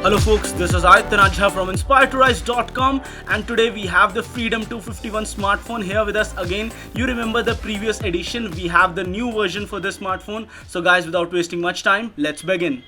Hello folks, this is Aditya Najha from InspiredToRise.com, and today we have the Freedom 251 smartphone here with us again. You remember the previous edition, we have the new version for this smartphone. So guys, without wasting much time, let's begin.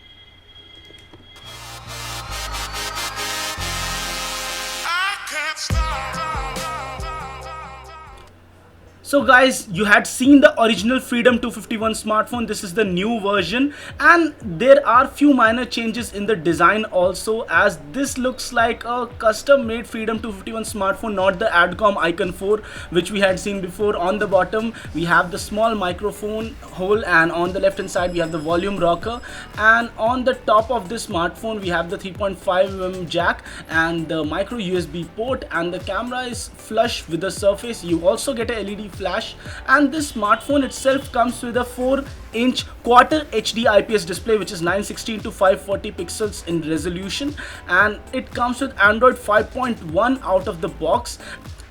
So guys, you had seen the original Freedom 251 smartphone. This is the new version, and there are few minor changes in the design also, as this looks like a custom made Freedom 251 smartphone, not the Adcom Icon 4 which we had seen before. On the bottom we have the small microphone hole, and on the left hand side we have the volume rocker, and on the top of this smartphone we have the 3.5mm jack and the micro USB port, and the camera is flush with the surface. You also get a LED flash, and this smartphone itself comes with a 4-inch quarter HD IPS display which is 916 to 540 pixels in resolution, and it comes with Android 5.1 out of the box.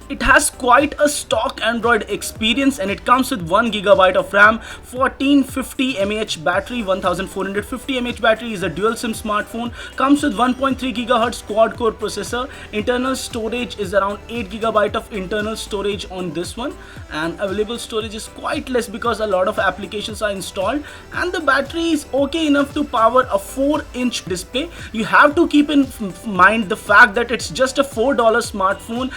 It has quite a stock Android experience, and it comes with 1GB of RAM, 1450 mAh battery, 1450 mAh battery, is a dual SIM smartphone, comes with 1.3 GHz quad core processor, internal storage is around 8GB of internal storage on this one, and available storage is quite less because a lot of applications are installed, and the battery is okay enough to power a 4-inch display. You have to keep in mind the fact that it's just a $4 smartphone,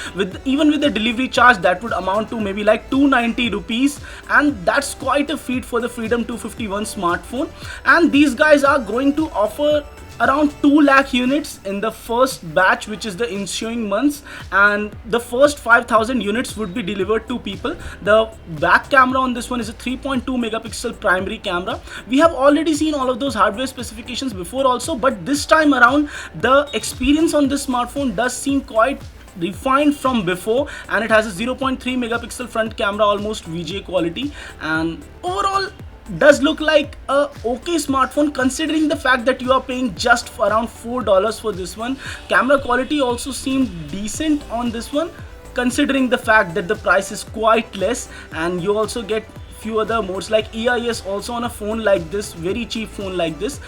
even with the delivery charge that would amount to maybe like 290 rupees, and that's quite a feat for the Freedom 251 smartphone. And these guys are going to offer around 2 lakh units in the first batch, which is the ensuing months, and the first 5,000 units would be delivered to people. The back camera on this one is a 3.2 megapixel primary camera. We have already seen all of those hardware specifications before also, but this time around the experience on this smartphone does seem quite refined from before, and it has a 0.3 megapixel front camera, almost VGA quality, and overall does look like a okay smartphone considering the fact that you are paying just for around $4 for this one. Camera quality also seemed decent on this one considering the fact that the price is quite less, and you also get few other modes like EIS also on a phone like this, very cheap phone like this.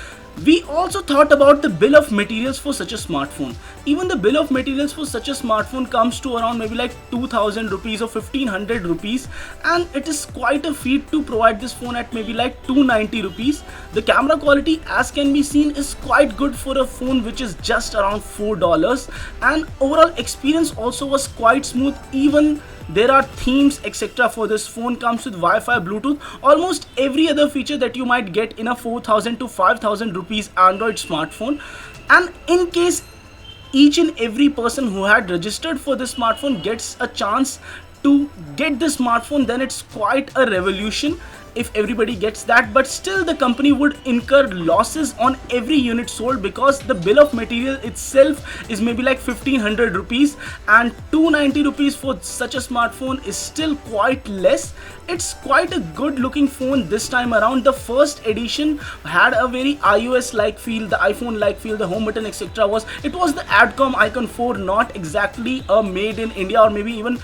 We also thought about the bill of materials for such a smartphone. Even the bill of materials for such a smartphone comes to around maybe like 2000 rupees or 1500 rupees, and it is quite a feat to provide this phone at maybe like 290 rupees. The camera quality, as can be seen, is quite good for a phone which is just around $4, and overall experience also was quite smooth. Even there are themes etc. for this phone, comes with Wi-Fi, Bluetooth, almost every other feature that you might get in a 4000 to 5000 rupees Android smartphone. And in case each and every person who had registered for this smartphone gets a chance to get this smartphone, then it's quite a revolution if everybody gets that. But still the company would incur losses on every unit sold because the bill of material itself is maybe like 1500 rupees, and 290 rupees for such a smartphone is still quite less. It's quite a good looking phone this time around. The first edition had a very iOS like feel, the iPhone like feel, the home button etc. It was the Adcom Icon 4, not exactly a made in India or maybe even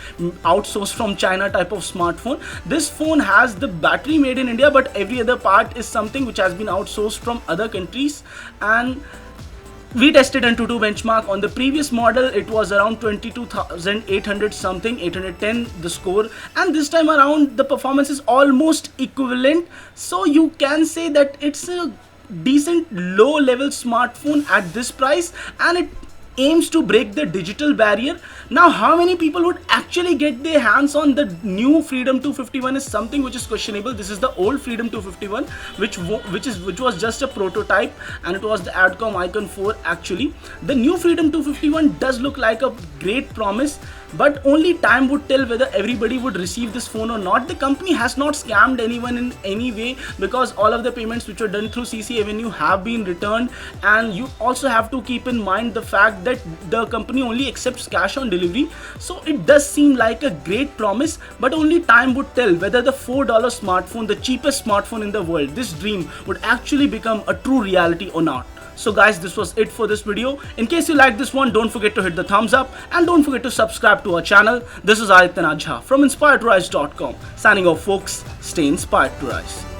outsourced from China type of smartphone. This phone has the battery made in India, but every other part is something which has been outsourced from other countries. And we tested AnTuTu benchmark on the previous model. It was around 22,800 something, 810 the score, and this time around the performance is almost equivalent. So you can say that it's a decent low level smartphone at this price, and it aims to break the digital barrier. Now, how many people would actually get their hands on the new Freedom 251 is something which is questionable. This is the old Freedom 251 which was just a prototype, and it was the Adcom Icon 4 actually. The new Freedom 251 does look like a great promise, but only time would tell whether everybody would receive this phone or not. The company has not scammed anyone in any way because all of the payments which were done through CC Avenue have been returned, and you also have to keep in mind the fact that the company only accepts cash on delivery. So it does seem like a great promise, but only time would tell whether the $4 smartphone, the cheapest smartphone in the world, this dream would actually become a true reality or not. So guys, this was it for this video. In case you like this one, don't forget to hit the thumbs up and don't forget to subscribe to our channel. This is Aditya Najha from InspiredToRise.com. Signing off folks, stay inspired to rise.